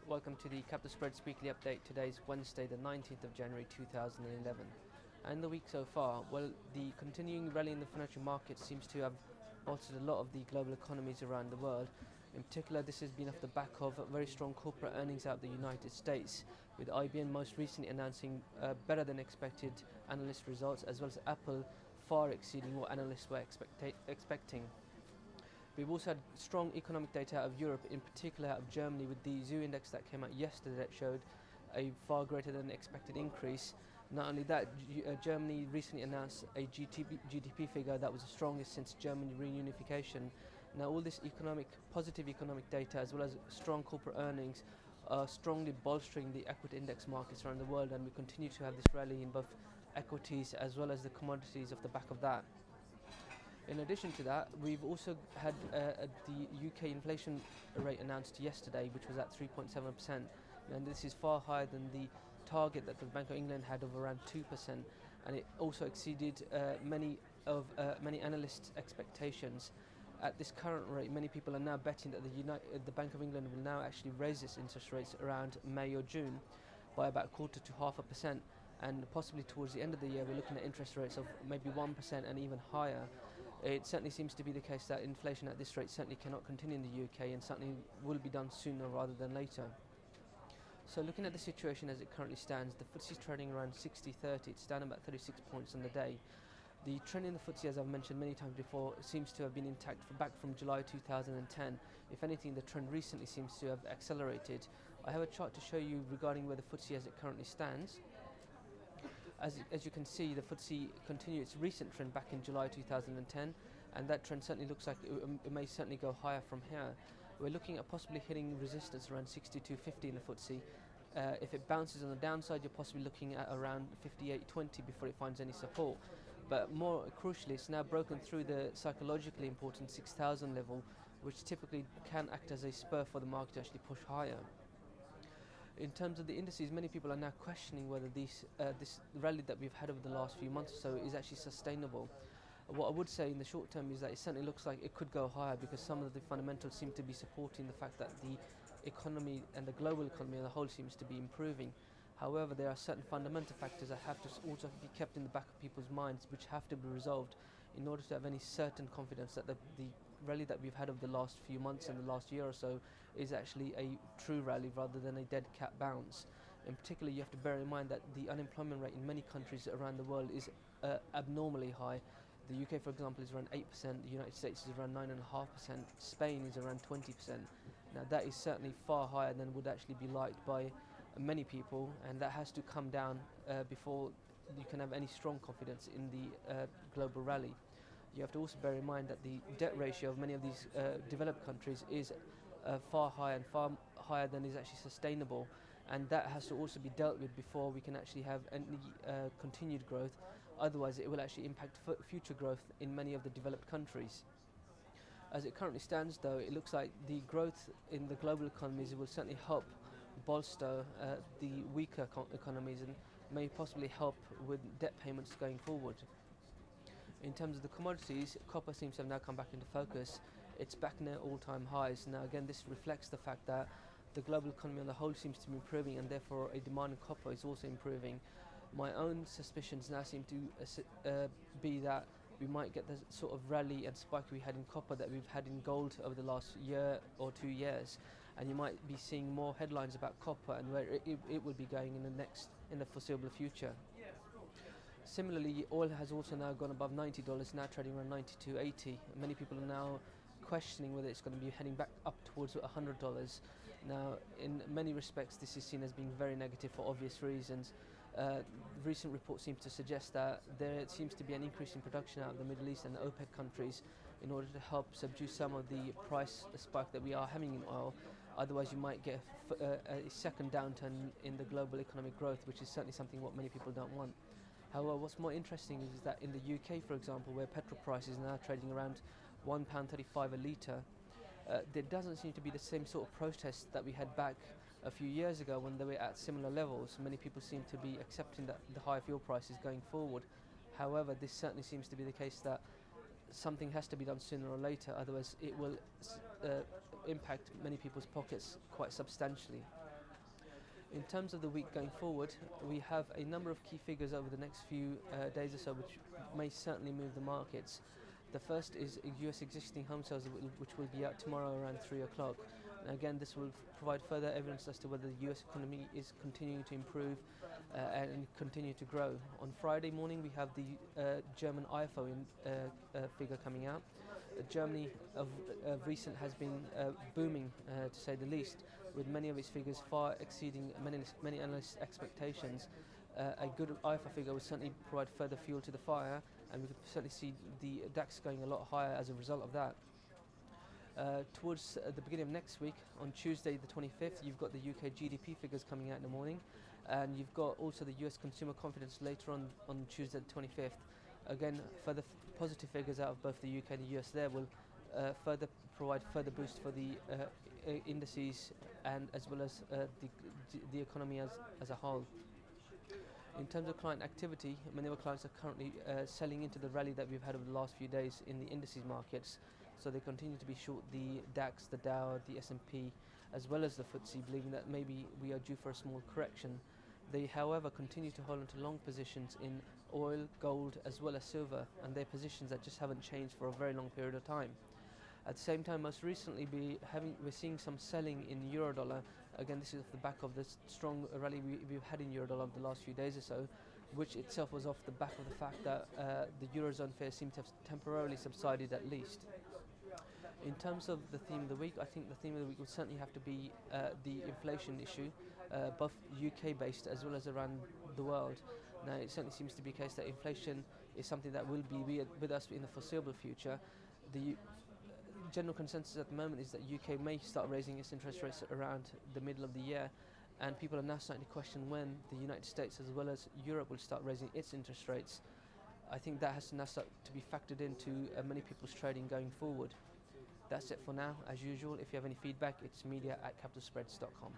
Welcome to the Capital Spreads Weekly Update. Today is Wednesday, the 19th of January 2011. And the week so far, well, the continuing rally in the financial markets seems to have bolstered a lot of the global economies around the world. In particular, this has been off the back of very strong corporate earnings out of the United States, with IBM most recently announcing better than expected analyst results, as well as Apple far exceeding what analysts were expecting. We've also had strong economic data out of Europe, in particular out of Germany, with the ZEW index that came out yesterday that showed a far greater than expected increase. Not only that, Germany recently announced a GDP figure that was the strongest since German reunification. Now, all this positive economic data, as well as strong corporate earnings, are strongly bolstering the equity index markets around the world, and we continue to have this rally in both equities as well as the commodities off the back of that. In addition to that, we've also had the UK inflation rate announced yesterday, which was at 3.7%, and this is far higher than the target that the Bank of England had of around 2%, and it also exceeded many analysts' expectations. At this current rate, many people are now betting that the Bank of England will now actually raise its interest rates around May or June by about 0.25% to 0.5%, and possibly towards the end of the year we're looking at interest rates of maybe 1% and even higher. It certainly seems to be the case that inflation at this rate certainly cannot continue in the UK, and certainly will be done sooner rather than later. So looking at the situation as it currently stands, the FTSE is trading around 60.30. It's down about 36 points on the day. The trend in the FTSE, as I've mentioned many times before, seems to have been intact back from July 2010. If anything, the trend recently seems to have accelerated. I have a chart to show you regarding where the FTSE as it currently stands. As you can see, the FTSE continued its recent trend back in July 2010, and that trend certainly looks like it may certainly go higher from here. We're looking at possibly hitting resistance around 62.50 in the FTSE. If it bounces on the downside, you're possibly looking at around 58.20 before it finds any support. But more crucially, it's now broken through the psychologically important 6,000 level, which typically can act as a spur for the market to actually push higher. In terms of the indices, many people are now questioning whether this rally that we've had over the last few months or so is actually sustainable. What I would say in the short term is that it certainly looks like it could go higher, because some of the fundamentals seem to be supporting the fact that the economy and the global economy as a whole seems to be improving. However, there are certain fundamental factors that have to also be kept in the back of people's minds, which have to be resolved in order to have any certain confidence that the rally that we've had over the last few months and the last year or so is actually a true rally rather than a dead cat bounce. In particular, you have to bear in mind that the unemployment rate in many countries around the world is abnormally high. The UK, for example, is around 8%, the United States is around 9.5%, Spain is around 20%. Now, that is certainly far higher than would actually be liked by many people, and that has to come down before you can have any strong confidence in the global rally. You have to also bear in mind that the debt ratio of many of these developed countries is far higher and far higher than is actually sustainable, and that has to also be dealt with before we can actually have any continued growth. Otherwise, it will actually impact future growth in many of the developed countries. As it currently stands, though, it looks like the growth in the global economies will certainly help bolster the weaker economies, and may possibly help with debt payments going forward. In terms of the commodities, copper seems to have now come back into focus. It's back near all-time highs. Now, again, this reflects the fact that the global economy on the whole seems to be improving, and therefore a demand in copper is also improving. My own suspicions now seem to be that we might get the sort of rally and spike we had in copper that we've had in gold over the last year or 2 years, and you might be seeing more headlines about copper and where it will be going in the foreseeable future. Similarly, oil has also now gone above $90, now trading around $92.80. Many people are now questioning whether it's going to be heading back up towards $100. Now, in many respects, this is seen as being very negative for obvious reasons. Recent reports seem to suggest that there seems to be an increase in production out of the Middle East and the OPEC countries in order to help subdue some of the price spike that we are having in oil. Otherwise, you might get a second downturn in the global economic growth, which is certainly something what many people don't want. However, what's more interesting is that in the UK, for example, where petrol prices are now trading around £1.35 a litre, there doesn't seem to be the same sort of protest that we had back a few years ago when they were at similar levels. Many people seem to be accepting that the higher fuel prices going forward. However, this certainly seems to be the case that something has to be done sooner or later, otherwise it will impact many people's pockets quite substantially. In terms of the week going forward, we have a number of key figures over the next few days or so, which may certainly move the markets. The first is US existing home sales, which will be out tomorrow around 3 o'clock. And again, this will provide further evidence as to whether the US economy is continuing to improve and continue to grow. On Friday morning, we have the German IFO figure coming out. Germany of recent has been booming, to say the least, with many of its figures far exceeding many analysts' expectations. A good IFO figure will certainly provide further fuel to the fire, and we could certainly see the DAX going a lot higher as a result of that. Towards the beginning of next week, on Tuesday the 25th, you've got the UK GDP figures coming out in the morning, and you've got also the US consumer confidence later on Tuesday the 25th. Again, further positive figures out of both the UK and the US there will further provide further boost for the indices and as well as the economy as a whole. In terms of client activity, many of our clients are currently selling into the rally that we've had over the last few days in the indices markets. So they continue to be short the DAX, the Dow, the S&P, as well as the FTSE, believing that maybe we are due for a small correction. They, however, continue to hold onto long positions in oil, gold, as well as silver, and they're positions that just haven't changed for a very long period of time. At the same time, most recently, we're seeing some selling in Eurodollar. Again, this is off the back of the strong rally we've had in Eurodollar over the last few days or so, which itself was off the back of the fact that the Eurozone fears seem to have temporarily subsided at least. In terms of the theme of the week, I think the theme of the week would certainly have to be the inflation issue, both UK based as well as around the world. Now, it certainly seems to be the case that inflation is something that will be with us in the foreseeable future. The general consensus at the moment is that UK may start raising its interest rates around the middle of the year, and people are now starting to question when the United States as well as Europe will start raising its interest rates. I think that has to now start to be factored into many people's trading going forward. That's it for now. As usual, if you have any feedback, it's media@capitalspreads.com.